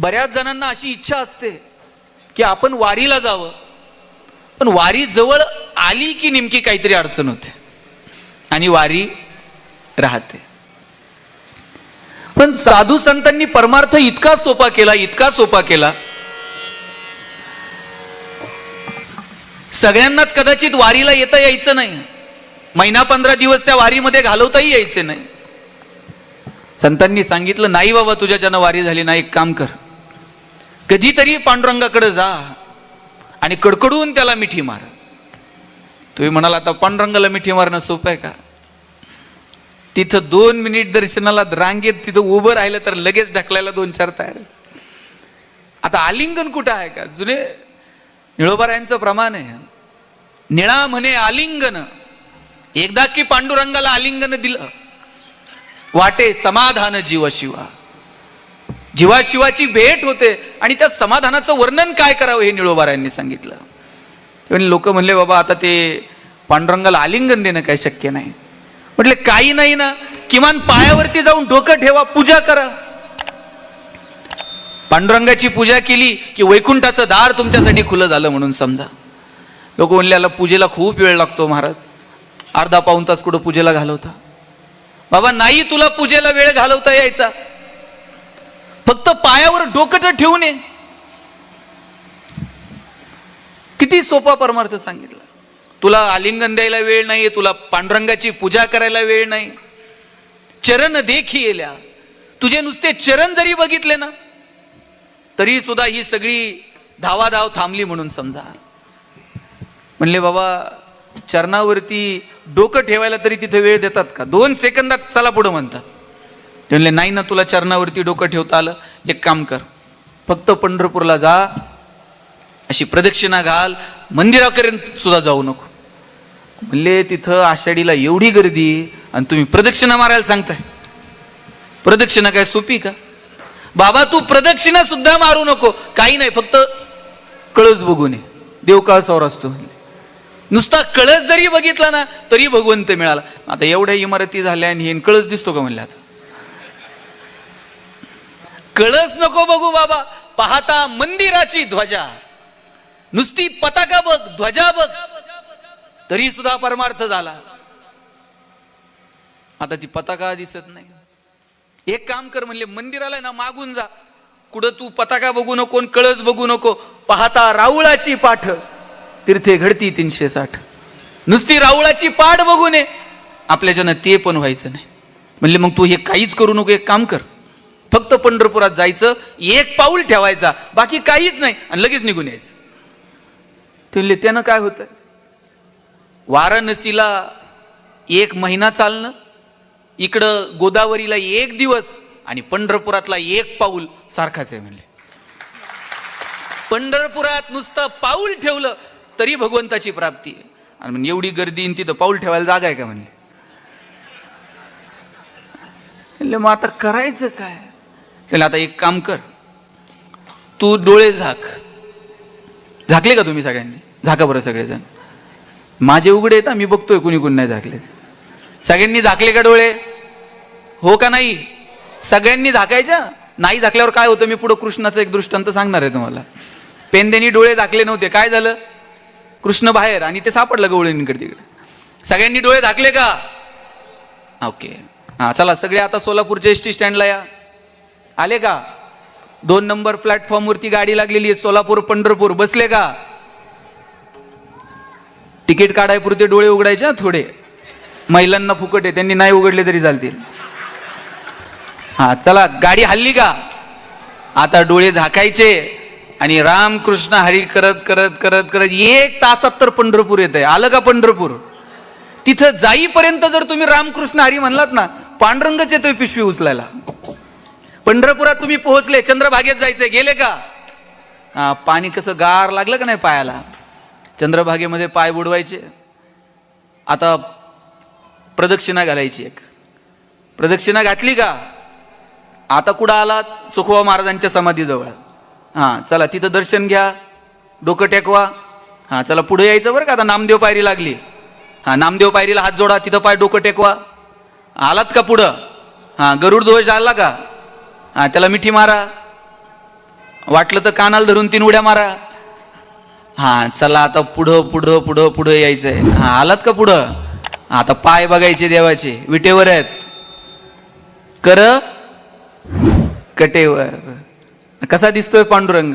बऱ्याच जणांना अशी इच्छा असते की आपण वारीला जावं, पण वारी जवळ आली की नेमकी काहीतरी अडचण होते आणि वारी राहते. पण साधू संतांनी परमार्थ इतका सोपा केला, इतका सोपा केला, सगळ्यांनाच कदाचित वारीला येता यायचं नाही, महिना 15 दिवस त्या वारीमध्ये घालवताही यायचे नाही. संतांनी सांगितलं, नाही बाबा तुझ्याच्यानं वारी झाली ना, एक काम कर, कधीतरी पांडुरंगाकडे जा आणि कडकडून त्याला मिठी मार. तुम्ही म्हणाल आता पांडुरंगाला मिठी मारणं सोपं आहे का? तिथं 2 मिनिट दर्शनाला रांगेत तिथं उभं राहिलं तर लगेच ढकलायला 2-4 तयार. आता आलिंगन कुठं आहे का? जुने निळोबारायांचं प्रमाण आहे, निळा म्हणे आलिंगन, एकदा की पांडुरंगाला आलिंगन दिलं वाटे समाधान जीवाशिवा. जीवाशिवाची भेट होते आणि त्या समाधानाचं वर्णन काय करावं हे निळोबारायांनी सांगितलं. लोक म्हणले बाबा आता ते पांडुरंगाला आलिंगन देणं काय शक्य नाही. म्हटले काही नाही ना, किमान पायावरती जाऊन डोकं ठेवा, पूजा करा. पांडुरंगाची पूजा केली की वैकुंठाचं दार तुमच्यासाठी खुलं झालं म्हणून समजा. लोक म्हणले पूजेला खूप वेळ लागतो महाराज, अर्धा-पाऊण तास कुठं पूजेला घालवता? बाबा नाही, तुला पूजेला वेळ घालवता यायचा, फक्त पायावर डोकं तर ठेवून ये. किती सोपा परमार्थ सांगितला. तुला आलिंगन द्यायला वेळ नाही, तुला पांडुरंगाची पूजा करायला वेळ नाही, चरण देखी येल्या, तुझे नुसते चरण जरी बघितले ना तरी सुद्धा ही सगळी धावाधाव थांबली म्हणून समजा. म्हणले बाबा चरणावरती डोकं ठेवायला तरी तिथे वेळ देतात का? 2 सेकंदात चला पुढं म्हणतात. ते म्हणले नाही ना, तुला चरणावरती डोकं ठेवता आलं, एक काम कर, फक्त पंढरपूरला जा, अशी प्रदक्षिणा घाल, मंदिरापर्यंत सुद्धा जाऊ नको. म्हणले तिथं आषाढीला एवढी गर्दी आणि तुम्ही प्रदक्षिणा मारायला सांगताय? प्रदक्षिणा काय सोपी का? बाबा तू प्रदक्षिणा सुद्धा मारू नको, काही नाही, फक्त कळस बघून ये, देव कळसावर असतो. नुसता कळस जरी बघितला ना तरी भगवंत मिळाला. आता एवढ्या इमारती झाल्या आणि हे कळस दिसतो का म्हणले? आता कळस नको बघू बाबा, पाहता मंदिराची ध्वजा, नुसती पताका बघ, ध्वजा बघ, तरी सुद्धा परमार्थ झाला. आता ती पताका दिसत नाही. एक काम कर म्हणले, मंदिराला ना मागून जा, कुठं तू पताका बघू नको, कळस बघू नको, पाहता राऊळाची पाठ, तीर्थे घडती 360. नुसती राऊळाची पाठ बघू नये, आपल्याच्यानं ते पण व्हायचं नाही. म्हणले मग तू हे काहीच करू नको, एक काम कर, फक्त पंढरपुरात जायचं, 1 पाऊल ठेवायचा, बाकी काहीच नाही, आणि लगेच निघून यायचं. ते म्हणले त्यानं काय होतं? वाराणसीला 1 महिना चालणं, इकडं गोदावरीला 1 दिवस, आणि पंढरपुरातला 1 पाऊल सारखाच आहे. म्हणले पंढरपुरात नुसतं पाऊल ठेवलं तरी भगवंताची प्राप्ती आहे, आणि म्हणजे एवढी गर्दी तिथं पाऊल ठेवायला जागा आहे का? म्हणले मग आता करायचं काय? म्हणले आता एक काम कर, तू डोळे झाक. झाकले का तुम्ही सगळ्यांनी? झाका बरं सगळेजण. माझे उघडे आहेत, मी बघतोय कुणी कुणी नाही झाकले. सगळ्यांनी झाकले का डोळे? हो का नाही? सगळ्यांनी झाकायच्या. नाही झाकल्यावर काय होतं मी पुढं कृष्णाचं एक दृष्टांत सांगणार आहे तुम्हाला. पेंद्यानी डोळे झाकले नव्हते, काय झालं? कृष्ण बाहेर आणि ते सापडलं गवळणीकडे तिकडे. सगळ्यांनी डोळे झाकले का? ओके, हा चला सगळे आता सोलापूरच्या एसटी स्टँडला या. आले का? 2 नंबर प्लॅटफॉर्म वरती गाडी लागलेली आहे, सोलापूर पंढरपूर. बसले का? तिकीट काढायपुरते डोळे उघडायचे थोडे, महिलांना फुकट आहे, त्यांनी नाही उघडले तरी चालतील. हा चला, गाडी हल्ली का? आता डोळे झाकायचे आणि रामकृष्ण हरी करत करत करत करत 1 तासात तर पंढरपूर येत आहे. आलं का पंढरपूर? तिथं जाईपर्यंत जर तुम्ही रामकृष्ण हरी म्हणलात ना, पांडुरंगच येतोय पिशवी उचलायला. पंढरपुरात तुम्ही पोहोचले, चंद्रभागेत जायचंय, गेले का? हा, पाणी कसं गार लागलं का नाही पायाला? चंद्रभागेमध्ये पाय बुडवायचे. आता प्रदक्षिणा घालायची. एक प्रदक्षिणा घातली का? आता कुठं आलात? चोखोबा महाराजांच्या समाधीजवळ. हां चला, तिथं दर्शन घ्या, डोकं टेकवा. हां चला पुढे यायचं बरं का. आता नामदेव पायरी लागली. हां नामदेव पायरीला हात जोडा, तिथं पाय डोकं टेकवा. आलात का पुढं? हां गरुड ध्वज आला का? हां त्याला मिठी मारा. वाटलं तर कानाला धरून 3 उड्या मारा. हा चला आता पुढं पुढं पुढं पुढं यायचंय. हा आलात का पुढं? आता पाय बघायचे देवाचे, विटेवर आहेत, कर कटेवर. कसा दिसतोय पांडुरंग?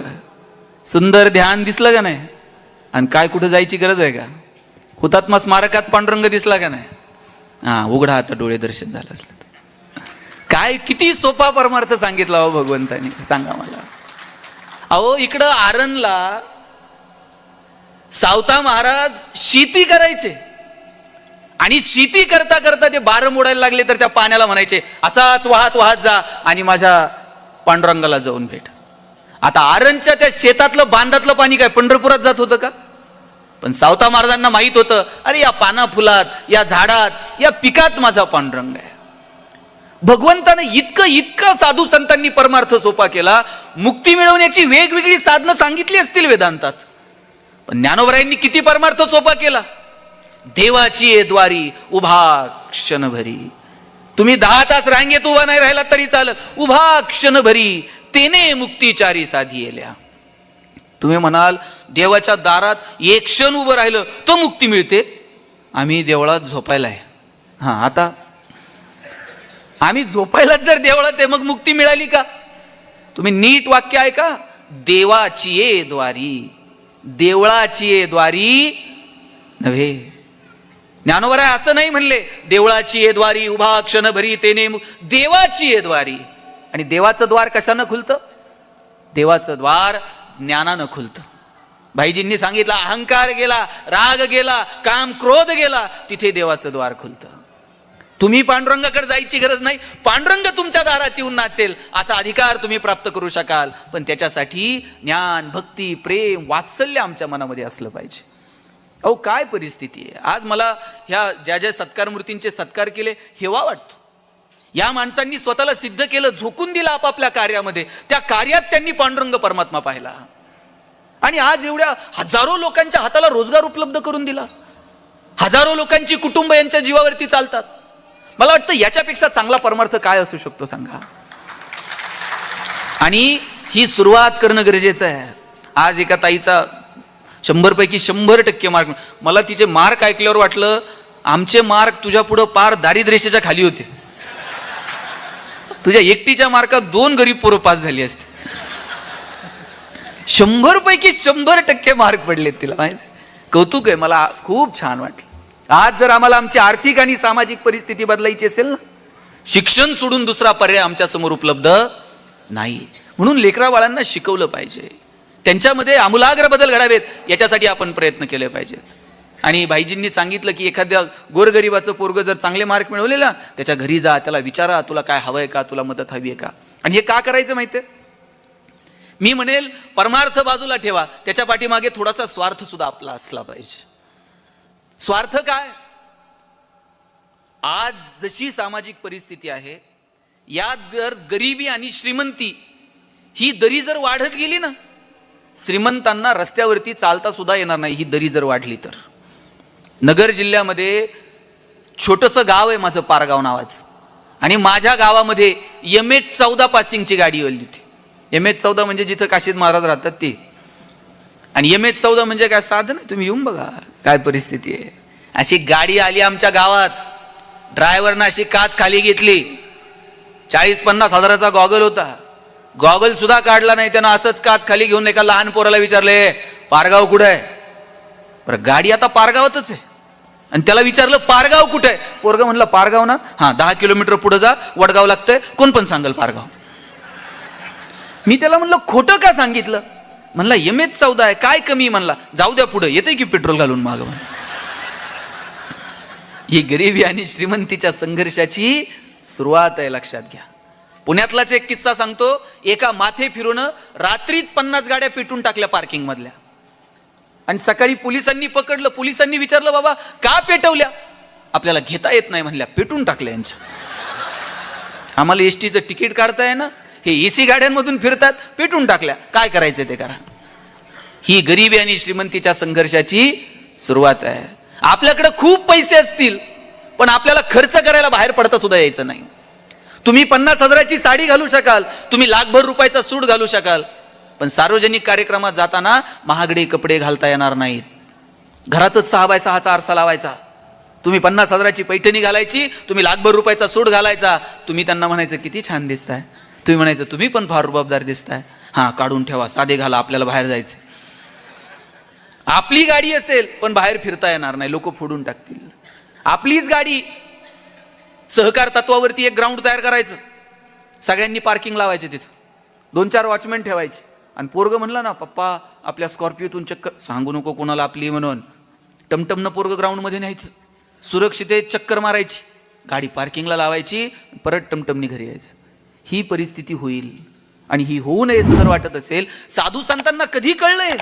सुंदर ध्यान दिसलं का नाही? आणि काय कुठं जायची गरज आहे का? हुतात्मा स्मारकात पांडुरंग दिसला का नाही? हा उघडा आता डोळे, दर्शन झालं असलं. काय किती सोपा परमार्थ सांगितला हो भगवंतानी, सांगा मला. अहो इकडं आरणला सावता महाराज शेती करायचे आणि शेती करता करता ते बारं मोडायला लागले तर त्या पाण्याला म्हणायचे असाच वाहत वाहत जा आणि माझ्या पांडुरंगाला जाऊन भेट. आता आरणच्या त्या शेतातलं बांधातलं पाणी काय पंढरपुरात जात होतं का? पण सावता महाराजांना माहित होतं, अरे या पाना फुलात, या झाडात, या पिकात माझा पांडुरंग आहे. भगवंताने इतकं साधू संतांनी परमार्थ सोपा केला. मुक्ती मिळवण्याची वेगवेगळी साधनं सांगितली असतील वेदांतात, पण ज्ञानोबरायांनी किती परमार्थ सोपा केला. देवाची ये द्वारी उभा क्षणभरी. तुम्ही 10 तास रांगेत उभा नाही राहिला तरी चालत, उभा क्षणभरी तेने मुक्तीचारी साधी येल्या. तुम्ही म्हणाल देवाच्या दारात एक क्षण उभं राहिलं तो मुक्ती मिळते. आम्ही देवळात झोपायला आहे. हा आता आम्ही झोपायलाच जर देवळात आहे मग मुक्ती मिळाली का? तुम्ही नीट वाक्य ऐका. देवाची ये द्वारी, देवळाची ये द्वारी नव्हे. ज्ञानोबराय असं नाही म्हणले देवळाची ये द्वारी उभा क्षणभरी तेने देवाची ये द्वारी. आणि देवाचं द्वार कशानं खुलतं? देवाचं द्वार ज्ञानानं खुलतं. भाईजींनी सांगितलं अहंकार गेला, राग गेला, काम क्रोध गेला, तिथे देवाचं द्वार खुलतं. तुम्ही पांडुरंगाकडे जायची गरज नाही, पांडुरंग तुमच्या दारात येऊन नाचेल असा अधिकार तुम्ही प्राप्त करू शकाल. पण त्याच्यासाठी ज्ञान, भक्ती, प्रेम, वात्सल्य आमच्या मनामध्ये असलं पाहिजे. अहो काय परिस्थिती आहे आज. मला ह्या ज्या सत्कार मूर्तींचे सत्कार केले हेवा वाटतो. या माणसांनी स्वतःला सिद्ध केलं, झोकून दिलं आपापल्या कार्यामध्ये. त्या कार्यात त्यांनी पांडुरंग परमात्मा पाहिला आणि आज एवढ्या हजारो लोकांच्या हाताला रोजगार उपलब्ध करून दिला. हजारो लोकांची कुटुंब यांच्या जीवावरती चालतात. मला वाटतं याच्यापेक्षा चांगला परमार्थ काय असू शकतो सांगा. आणि ही सुरुवात करणं गरजेचं आहे. आज एका ताईचा 100 पैकी 100% मार्क. मला तिचे मार्क ऐकल्यावर वाटलं आमचे मार्क तुझ्या पुढं पार दारिद्र्यरेषेच्या खाली होते. तुझ्या एकटीच्या मार्कात 2 गरीब पोरं पास झाली असते. 100 पैकी 100% मार्क पडलेत तिला. माहिती, कौतुक आहे. मला खूप छान वाटलं. आज जर आम्हाला आमची आर्थिक आणि सामाजिक परिस्थिती बदलायची असेल ना, शिक्षण सोडून दुसरा पर्याय आमच्या समोर उपलब्ध नाही. म्हणून लेकरा बाळांना शिकवलं पाहिजे, त्यांच्यामध्ये आमूलाग्र बदल घडावेत याच्यासाठी आपण प्रयत्न केले पाहिजेत. आणि भाईजींनी सांगितलं की एखाद्या गोरगरिबाचं पोरग जर चांगले मार्क मिळवलेला त्याच्या घरी जा, त्याला विचारा तुला काय हवंय का, तुला मदत हवी आहे का. आणि हे का करायचं माहितीये? मी म्हणेल परमार्थ बाजूला ठेवा, त्याच्या पाठीमागे थोडासा स्वार्थ सुद्धा आपला असला पाहिजे. स्वार्थ काय? आज जशी सामाजिक परिस्थिती आहे यात जर गरिबी आणि श्रीमंती ही दरी जर वाढत गेली ना, श्रीमंतांना रस्त्यावरती चालता सुद्धा येणार नाही ही दरी जर वाढली तर. नगर जिल्ह्यामध्ये छोटंसं गाव आहे माझं, पारगाव नावाचं, आणि माझ्या गावामध्ये MH14 पासिंगची गाडी आली होती. MH14 म्हणजे जिथं काशीद महाराज राहतात ते. आणि MH14 म्हणजे काय साधन आहे? तुम्ही येऊन बघा काय परिस्थिती आहे. अशी गाडी आली आमच्या गावात, ड्रायव्हरनं अशी काच खाली घेतली, 40-50 हजाराचा गॉगल होता, गॉगल सुद्धा काढला नाही त्यानं, असंच काच खाली घेऊन एका लहान पोराला विचारले पारगाव कुठं आहे? बरं गाडी आता पारगावातच आहे. आणि त्याला विचारलं पारगाव कुठं आहे? पोरग म्हणलं पारगाव ना, हा 10 किलोमीटर पुढे जा, वडगाव लागतंय, कोण पण सांगल पारगाव. मी त्याला म्हणलं खोटं का सांगितलं? म्हणला MH14 आहे, काय कमी? म्हणला जाऊ द्या पुढे येते की पेट्रोल घालून माग. ही गरिबी आणि श्रीमंतीच्या संघर्षाची सुरुवात आहे, लक्षात घ्या. पुण्यातलाच एक किस्सा सांगतो. एका माथे फिरून रात्रीत 50 गाड्या पेटून टाकल्या पार्किंग मधल्या आणि सकाळी पोलिसांनी पकडलं. पोलिसांनी विचारलं बाबा का पेटवल्या? आपल्याला घेता येत नाही म्हणल्या, पेटून टाकल्या यांच्या. आम्हाला एसटीचं तिकीट काढताय ना, हे AC गाड्यांमधून फिरतात, पेटून टाकल्या, काय करायचं ते करा. ही गरिबी आणि श्रीमंतीच्या संघर्षाची सुरुवात आहे. आपल्याकडे खूप पैसे असतील पण आपल्याला खर्च करायला बाहेर पडता सुद्धा यायचं नाही. तुम्ही 50 हजाराची साडी घालू शकाल, तुम्ही लाखभर रुपयाचा सूट घालू शकाल, पण सार्वजनिक कार्यक्रमात जाताना महागडे कपडे घालता येणार नाहीत. घरातच 6x6चा आरसा लावायचा. तुम्ही 50,000ची पैठणी घालायची, तुम्ही लाखभर रुपयाचा सूट घालायचा. तुम्ही त्यांना म्हणायचं किती छान दिसताय. तुम्ही म्हणायचं तुम्ही पण फार रुबाबदार दिसताय. हां, काढून ठेवा, साधे घाला, आपल्याला बाहेर जायचं. आपली गाडी असेल पण बाहेर फिरता येणार नाही, लोक फोडून टाकतील. आपलीच गाडी, सहकार तत्वावरती एक ग्राउंड तयार करायचं, सगळ्यांनी पार्किंग लावायचे, तिथं 2-4 वॉचमॅन ठेवायचे. आणि पोरग म्हणलं ना, पप्पा आपल्या स्कॉर्पिओतून चक्कर, सांगू नको कोणाला आपली म्हणून, टमटमनं पोरग ग्राउंडमध्ये न्यायचं, सुरक्षितेत चक्कर मारायची, गाडी पार्किंगला लावायची, परत टमटमनी घरी यायचं. ही परिस्थिती होईल. आणि ही होऊ नये असं जर वाटत असेल, साधू संतांना कधी कळलंय?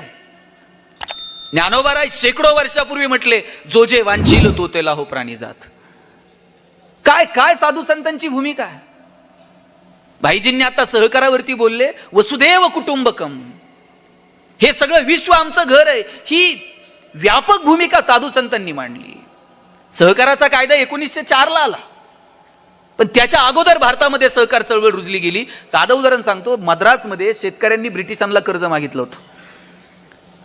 ज्ञानोबाराय शेकडो वर्षापूर्वी म्हटले, जो जे वांछील तो तेला हो प्राणी जात. काय काय साधू संतांची भूमिका आहे. भाईजींनी आता सहकारावरती बोलले, वसुदेव कुटुंबकम, हे सगळं विश्व आमचं घर आहे. ही व्यापक भूमिका साधू संतांनी मांडली. सहकाराचा कायदा 1904 आला, पण त्याच्या अगोदर भारतामध्ये सहकार चळवळ रुजली गेली. साधं उदाहरण सांगतो, मद्रासमध्ये शेतकऱ्यांनी ब्रिटिशांना कर्ज मागितलं होतं.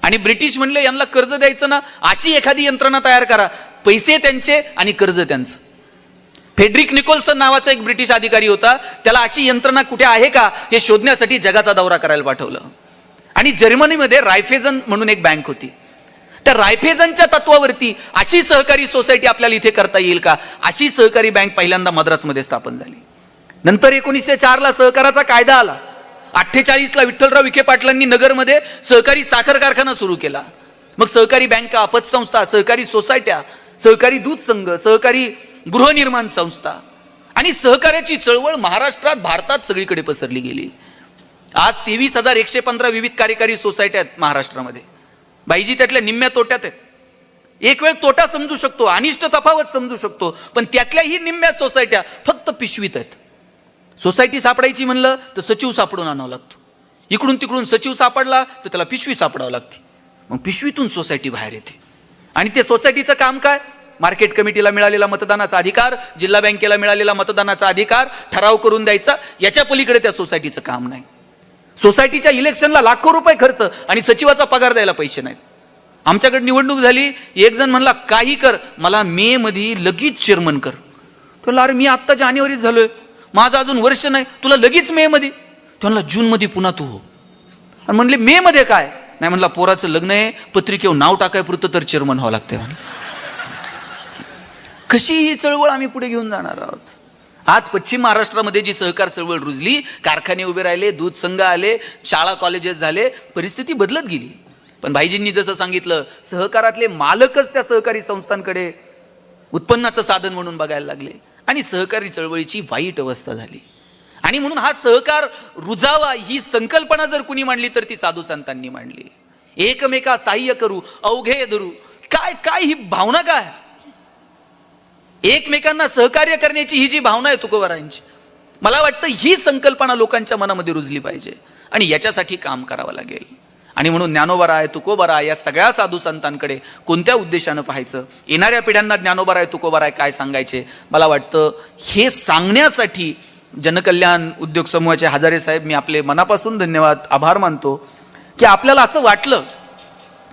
आणि ब्रिटिश म्हणले, यांना कर्ज द्यायचं ना, अशी एखादी यंत्रणा तयार करा, पैसे त्यांचे आणि कर्ज त्यांचं. फेड्रिक निकोल्सन नावाचा एक ब्रिटिश अधिकारी होता, त्याला अशी यंत्रणा कुठे आहे का हे शोधण्यासाठी जगाचा दौरा करायला पाठवलं. आणि जर्मनीमध्ये रायफेजन म्हणून एक बँक होती. त्या रायफेजनच्या तत्वावरती अशी सहकारी सोसायटी आपल्याला इथे करता येईल का, अशी सहकारी बँक पहिल्यांदा मद्रासमध्ये स्थापन झाली. नंतर 1904 सहकाराचा कायदा आला. 48 विठ्ठलराव विखे पाटलांनी नगरमध्ये सहकारी साखर कारखाना सुरू केला. मग सहकारी बँका, पतसंस्था, सहकारी सोसायट्या, सहकारी दूध संघ, सहकारी गृहनिर्माण संस्था, आणि सहकार्याची चळवळ महाराष्ट्रात, भारतात सगळीकडे पसरली गेली. आज 23,115 विविध कार्यकारी सोसायट्या आहेत महाराष्ट्रामध्ये. बाईजी त्यातल्या निम्म्या तोट्यात आहेत. एक वेळ तोटा समजू शकतो, अनिष्ट तफावत समजू शकतो, पण त्यातल्याही निम्म्या सोसायट्या फक्त पिशवीत आहेत. सोसायटी सापडायची म्हणलं तर सचिव सापडून आणावं लागतो. इकडून तिकडून सचिव सापडला तर त्याला पिशवी सापडावं लागते. मग पिशवीतून सोसायटी बाहेर येते. आणि ते सोसायटीचं काम काय? मार्केट कमिटीला मिळालेला मतदानाचा अधिकार, जिल्हा बँकेला मिळालेला मतदानाचा अधिकार ठराव करून द्यायचा, याच्या पलीकडे त्या सोसायटीचं काम नाही. सोसायटीच्या इलेक्शनला लाखो रुपये खर्च आणि सचिवाचा पगार द्यायला पैसे नाहीत. आमच्याकडे निवडणूक झाली, एक जण म्हणला काही कर, मला मे मध्ये लगेच चेअरमन कर. तो अरे मी आत्ता जानेवारीत झालोय, माझं अजून वर्ष नाही, तुला लगेच मे मध्ये? त्यांना जून मध्ये पुन्हा तू हो. आणि म्हणले मे मध्ये काय? नाही म्हणला, पोराचं लग्न आहे, पत्रिकेवर नाव टाकायपुरतं तर चेअरमन व्हावं लागतंय. कशी ही चळवळ आम्ही पुढे घेऊन जाणार आहोत? आज पश्चिम महाराष्ट्रामध्ये जी सहकार चळवळ रुजली, कारखाने उभे राहिले, दूध संघ आले, शाळा कॉलेजेस झाले, परिस्थिती बदलत गेली. पण भाईजींनी जसं सांगितलं, सहकारातले मालकच त्या सहकारी संस्थांकडे उत्पन्नाचं साधन म्हणून बघायला लागले आणि सहकारी चळवळीची वाईट अवस्था झाली. आणि म्हणून हा सहकार रुजावा ही संकल्पना जर कुणी मांडली तर ती साधू संतांनी मांडली. एकमेका सहाय्य करू, अवघे धरू. काय काय ही भावना काय? एकमेकांना सहकार्य करण्याची ही जी भावना आहे तुकोबारायांची, मला वाटतं ही संकल्पना लोकांच्या मनामध्ये रुजली पाहिजे आणि याच्यासाठी काम करावं लागेल. आणि म्हणून ज्ञानोबाराय, तुकोबाराय या सगळ्या साधू संतांकडे कोणत्या उद्देशानं पाहायचं, येणाऱ्या पिढ्यांना ज्ञानोबाराय, तुकोबाराय काय सांगायचे, मला वाटतं हे सांगण्यासाठी जनकल्याण उद्योग समूहाचे हजारे साहेब, मी आपले मनापासून धन्यवाद, आभार मानतो की आपल्याला असं वाटलं,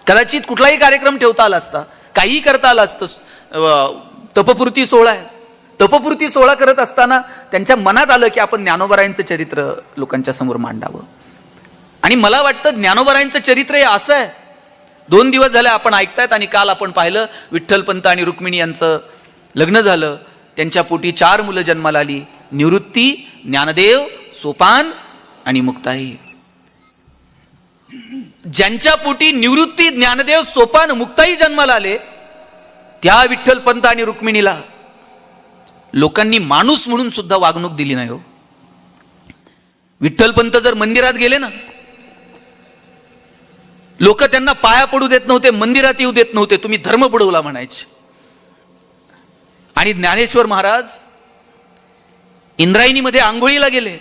कदाचित कुठलाही कार्यक्रम ठेवता आला असता, काहीही करता आलं असतं. तपपूर्ती सोहळा आहे, तपपूर्ती सोहळा करत असताना त्यांच्या मनात आलं की आपण ज्ञानोबारायांचं चरित्र लोकांच्या समोर मांडावं. आणि मला वाटतं ज्ञानोबारायांचं चरित्र हे असं आहे, 2 दिवस झाले आपण ऐकतायत आणि काल आपण पाहिलं विठ्ठलपंत आणि रुक्मिणी यांचं लग्न झालं. त्यांच्या पोटी 4 मुलं जन्माला आली, निवृत्ती, ज्ञानदेव, सोपान आणि मुक्ताई. ज्यांच्या पोटी निवृत्ती, ज्ञानदेव, सोपान, मुक्ताई जन्माला आले, त्या विठ्ठलपंत आणि रुक्मिणीला लोकांनी माणूस म्हणून सुद्धा वागणूक दिली नाही हो. विठ्ठलपंत जर मंदिरात गेले ना, लोक त्यांना पाया पडू देत नव्हते, मंदिरात येऊ देत नव्हते, तुम्ही धर्म बुडवला म्हणायचे. आणि ज्ञानेश्वर महाराज इंद्रायणीमध्ये आंघोळीला गेले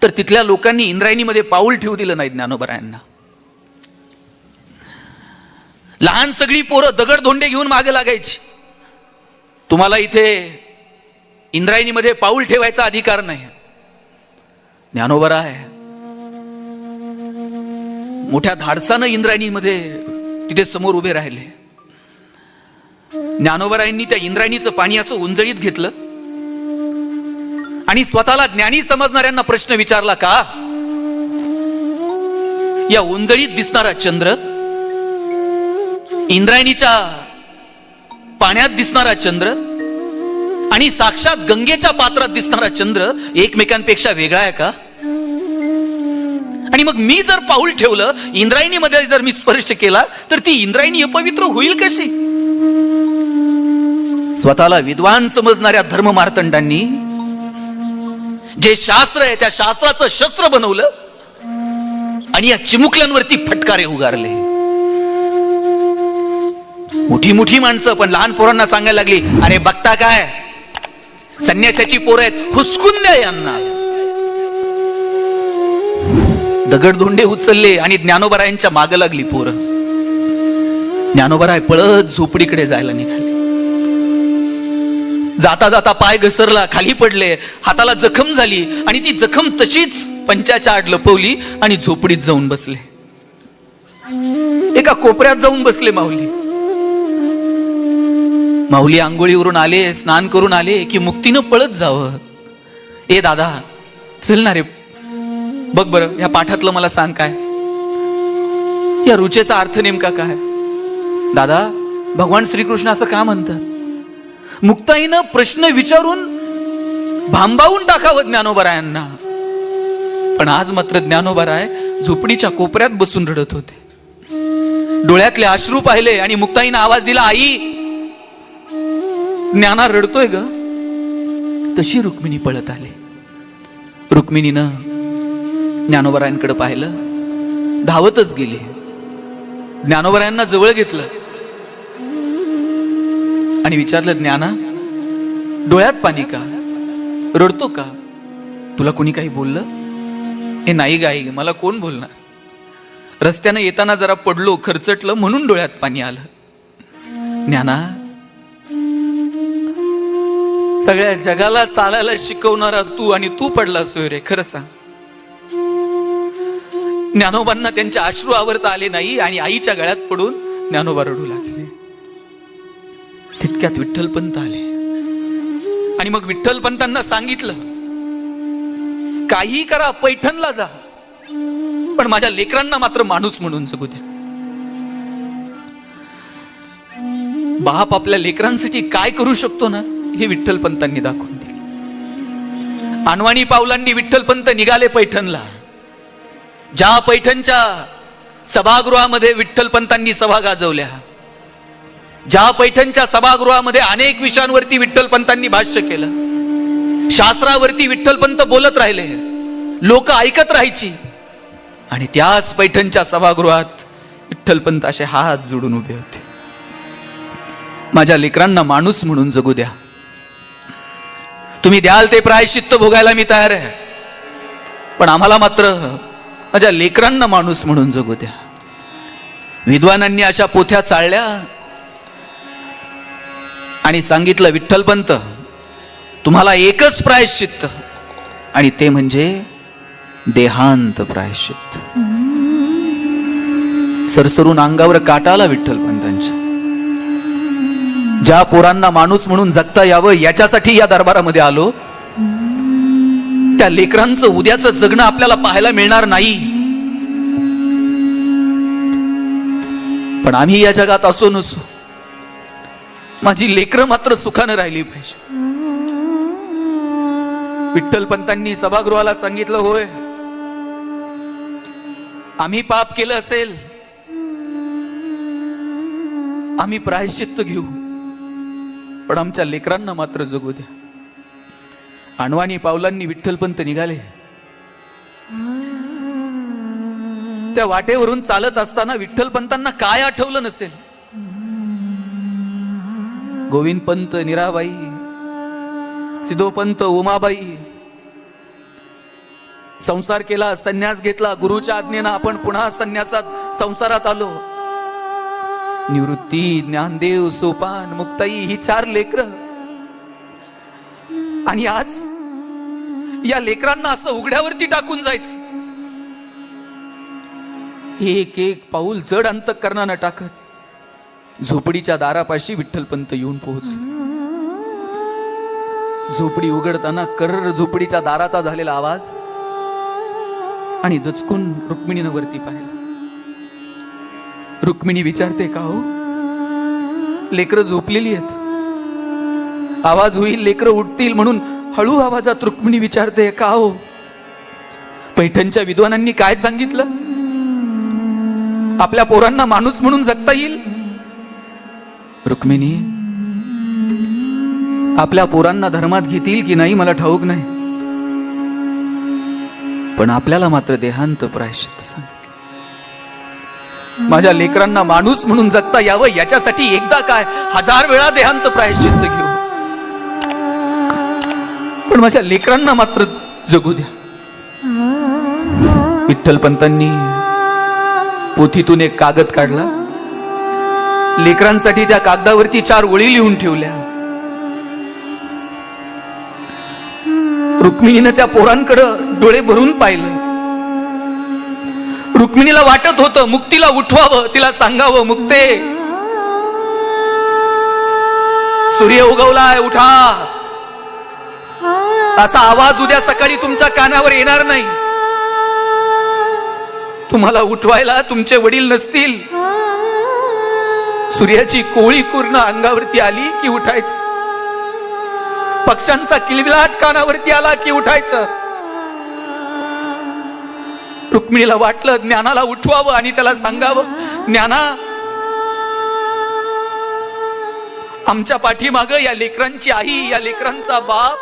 तर तिथल्या लोकांनी इंद्रायणीमध्ये पाऊल ठेवू दिलं नाही ज्ञानोबारायांना. लहान सगळी पोरं दगडधोंडे घेऊन मागे लागायची, तुम्हाला इथे इंद्रायणीमध्ये पाऊल ठेवायचा अधिकार नाही. ज्ञानोबाराय मोठ्या धाडसानं इंद्रायणीमध्ये तिथे समोर उभे राहिले. ज्ञानोबरायांनी त्या इंद्रायणीचं पाणी असं उंजळीत घेतलं आणि स्वतःला ज्ञानी समजणाऱ्यांना प्रश्न विचारला, का या उंजळीत दिसणारा चंद्र, इंद्रायणीच्या पाण्यात दिसणारा चंद्र आणि साक्षात गंगेच्या पात्रात दिसणारा चंद्र एकमेकांपेक्षा वेगळा आहे का? आणि मग मी जर पाऊल ठेवलं, इंद्रायणीमध्ये जर मी स्पर्श केला, तर ती इंद्रायणी अपवित्र होईल कशी? स्वतःला विद्वान समजणाऱ्या धर्म मार्तंडांनी जे शास्त्र आहे त्या शास्त्राचं शस्त्र बनवलं आणि या चिमुकल्यांवरती फटकारे उगारले. मोठी मोठी माणसं पण लहान पोरांना सांगायला लागली, अरे बघता काय, संन्यासाची पोरं आहेत, हुसकून द्या यांना. दगडधोंडे उचलले आणि ज्ञानोबरायांच्या मागे लागली पोरं. ज्ञानोबराय पळत झोपडीकडे जायला निघाले. जाता जाता पाय घसरला, खाली पडले, हाताला जखम झाली आणि ती जखम तशीच पंचाच्या आड लपवली आणि झोपडीत जाऊन बसले. एका कोपऱ्यात जाऊन बसले माऊली. माऊली आंघोळीवरून आले, स्नान करून आले की मुक्तीनं पळत जावं. ए दादा चल ना रे, बघ बरं या पाठातलं मला सांग, काय या रुचेचा अर्थ नेमका काय? दादा भगवान श्रीकृष्ण असं का म्हणतात? मुक्ताईनं प्रश्न विचारून भांबावून टाकावं ज्ञानोबरायांना. पण आज मात्र ज्ञानोबराय झोपडीच्या कोपऱ्यात बसून रडत होते. डोळ्यातले अश्रू पाहिले आणि मुक्ताईनं आवाज दिला, आई ज्ञाना रडतोय ग. तशी रुक्मिणी पळत आली. रुक्मिणीनं ज्ञानोबरायांकडे पाहिलं, धावतच गेली. ज्ञानोबरायांना जवळ घेतलं आणि विचारलं, ज्ञाना डोळ्यात पाणी का, रडतो का? तुला कोणी काही बोललं? हे नाही गाई, मला कोण बोलणार, रस्त्यानं येताना जरा पडलो, खरचटलं म्हणून डोळ्यात पाणी आलं. ज्ञाना सगळ्या जगाला चालायला शिकवणारा तू आणि तू पडला सोय रे, खरं सांग. ज्ञानोबांना त्यांचे अश्रू आवरता आले नाही आणि आईच्या गळ्यात पडून ज्ञानोबा रडू लागले. तितक्यात विठ्ठलपंत आले आणि मग विठ्ठलपंतांना सांगितलं, काही करा, पैठणला जा, पण माझ्या लेकरांना मात्र माणूस म्हणून जगू द्या. बाप आपल्या लेकरांसाठी काय करू शकतो ना, हे विठ्ठलपंतांनी दाखवून दिले. अनवाणी पावलांनी विठ्ठलपंत निघाले पैठणला. ज्या पैठणच्या सभागृहामध्ये विठ्ठलपंतांनी सभा गाजवल्या, ज्या पैठणच्या सभागृहामध्ये अनेक विषयांवरती विठ्ठलपंतांनी भाष्य केलं, शास्त्रावरती विठ्ठलपंत बोलत राहिले, लोक ऐकत राहायची. आणि त्याच पैठणच्या सभागृहात विठ्ठलपंत असे हात जोडून उभे होते, माझ्या लेकरांना माणूस म्हणून जगू द्या, तुम्ही द्याल ते प्रायश्चित्त भोगायला मी तयार आहे, पण आम्हाला मात्र माझ्या लेकरांना माणूस म्हणून जगू द्या. विद्वानांनी अशा पोथ्या चाळल्या आणि सांगितलं, विठ्ठलपंत तुम्हाला एकच प्रायश्चित्त, आणि ते म्हणजे देहांत प्रायश्चित्त. सरसरून अंगावर काटा आला विठ्ठलपंतांच्या. ज्या पोरांना माणूस म्हणून जगता यावं याच्यासाठी या दरबारामध्ये आलो, त्या लेकरांचं उद्याचं जगणं आपल्याला पाहायला मिळणार नाही. पण आम्ही या जगात असो नसो, माझी लेकरं मात्र सुखानं राहिली पाहिजे. विठ्ठलपंतांनी सभागृहाला सांगितलं, होय आम्ही पाप केलं असेल, आम्ही प्रायश्चित्त घेऊ, पण आमच्या लेकरांना मात्र जगू द्या. अनवाणी पावलांनी विठ्ठलपंत निघाले. त्या वाटेवरून चालत असताना विठ्ठलपंतांना काय आठवलं नसेल? गोविंदपंत, नीराबाई, सिद्धोपंत, उमाबाई, संसार केला, संन्यास घेतला, गुरुच्या आज्ञेनं आपण पुन्हा संसारात आलो. निवृत्ती, ज्ञानदेव, सोपान, मुक्ताई ही 4 लेकरं, आणि आज या लेकरांना असं उघड्यावरती टाकून जायचं. एक एक पाऊल जड अंतःकरणानं टाकत झोपडीच्या दारापाशी विठ्ठलपंत येऊन पोहोचले. झोपडी उघडताना कर्र झोपडीच्या दाराचा झालेला आवाज आणि दचकून रुक्मिणीनं वरती पाहिलं. रुक्मिणी विचारते, का हो, लेकरं झोपलेली आहेत, आवाज होईल, लेकरं उठतील म्हणून हळू आवाजात रुक्मिणी विचारते, का हो, पैठणच्या विद्वानांनी काय सांगितलं, आपल्या पोरांना माणूस म्हणून जगता येईल? रुक्मिणी, आपल्या पोरांना धर्मात घेतील की नाही मला ठाऊक नाही, पण आपल्याला मात्र देहांत प्रायश्चित्त सांगितलं. माझ्या लेकरांना माणूस म्हणून जगता यावं याच्यासाठी एकदा काय 1000 वेळा देहांत प्रायश्चित्त घेऊ, पण माझ्या लेकरांना मात्र जगू द्या. विठ्ठलपंतांनी पोथीतून एक कागद काढला, लेकरांसाठी त्या कागदावरती 4 ओळी लिहून ठेवल्या. रुक्मिणीनं त्या पोरांकडे डोळे भरून पाहिलं. रुक्मिणीला वाटत होतं मुक्तीला उठवावं, तिला सांगावं, मुक्ते, सूर्य उगवलाय, उठा, असा आवाज उद्या सकाळी तुमच्या कानावर येणार नाही. तुम्हाला उठवायला तुमचे वडील नसतील, सूर्याची कोळी पूर्ण अंगावरती आली की उठायचं, पक्ष्यांचा किलबिलाट कानावरती आला की उठायचं. रुक्मिणीला वाटलं ज्ञानाला उठवावं आणि त्याला सांगावं, ज्ञाना, आमच्या पाठीमाग या लेकरांची आई, या लेकरांचा बाप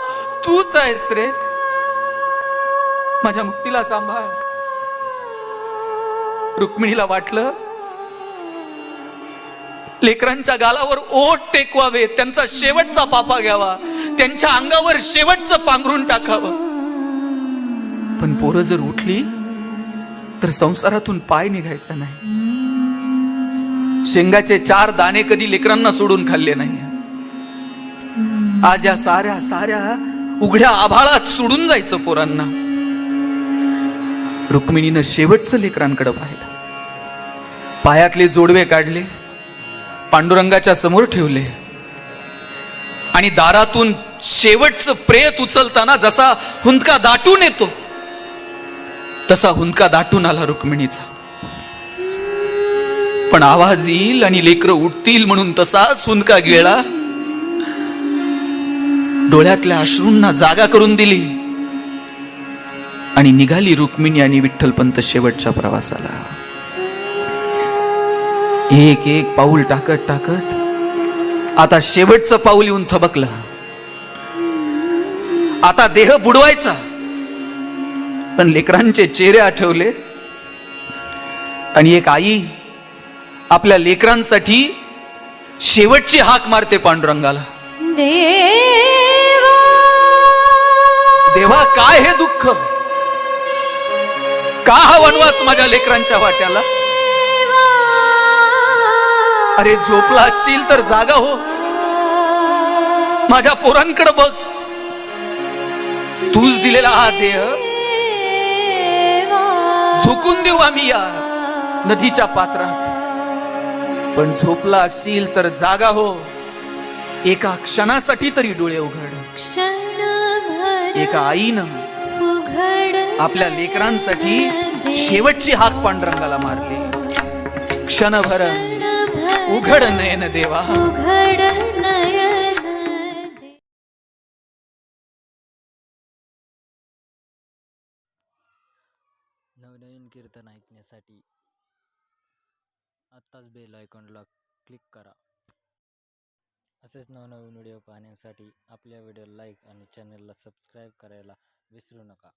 तूच आहेस रे, माझ्या मुक्तीला सांभाळ. रुक्मिणीला वाटलं लेकरांच्या गालावर ओठ टेकवावे, त्यांचा शेवटचा पापा घ्यावा, त्यांच्या अंगावर शेवटचं पांघरून टाकावं. पण पोरं जर उठली तर संसारातून पाय निघायचा नाही. शेंगाचे 4 दाणे कधी लेकरांना सोडून खाल्ले नाही. आज या साऱ्या साऱ्या उघड्या आभाळात सोडून जायचं पोरांना. रुक्मिणीनं शेवटचं लेकरांकडे पाहिलं, पायातले जोडवे काढले, पांडुरंगाच्या समोर ठेवले आणि दारातून शेवटचं प्रेत उचलताना जसा हुंदका दाटून येतो तसा हुंदका दाटून आला रुक्मिणीचा. पण आवाज येईल आणि लेकरं उठतील म्हणून तसाच हुंदका गिळला, डोळ्यातल्या अश्रूंना जागा करून दिली आणि निघाली रुक्मिणी आणि विठ्ठलपंत शेवटच्या प्रवासाला. एक एक पाऊल टाकत टाकत आता शेवटचं पाऊल येऊन थबकलं. आता देह बुडवायचा, पण लेकरांचे चेहरे आठवले आणि एक आई आपल्या लेकरांसाठी शेवटची हाक मारते पांडुरंगाला, देवा, काय हे दुःख, का हा वनवास माझ्या लेकरांच्या वाट्याला? अरे झोपला असशील तर जागा हो, माझ्या पोरांकडे बघ, तूच दिलेला हा देह झोकून देऊ आम्ही या नदीच्या पात्रात, पण झोपला असशील तर जागा हो, एका क्षणासाठी तरी डोळे उघड. एका आईनं आपल्या लेकरांसाठी शेवटची हाक पांडुरंगाला मारली. क्षणभर उघड नयन देवा. नवनवीन कीर्तन ऐकण्यासाठी आत्ताच बेल आयकॉनला क्लिक करा. असेच नवनवीन व्हिडिओ पाहण्यासाठी आपल्या व्हिडिओ लाईक आणि चॅनलला सबस्क्राईब करायला विसरू नका.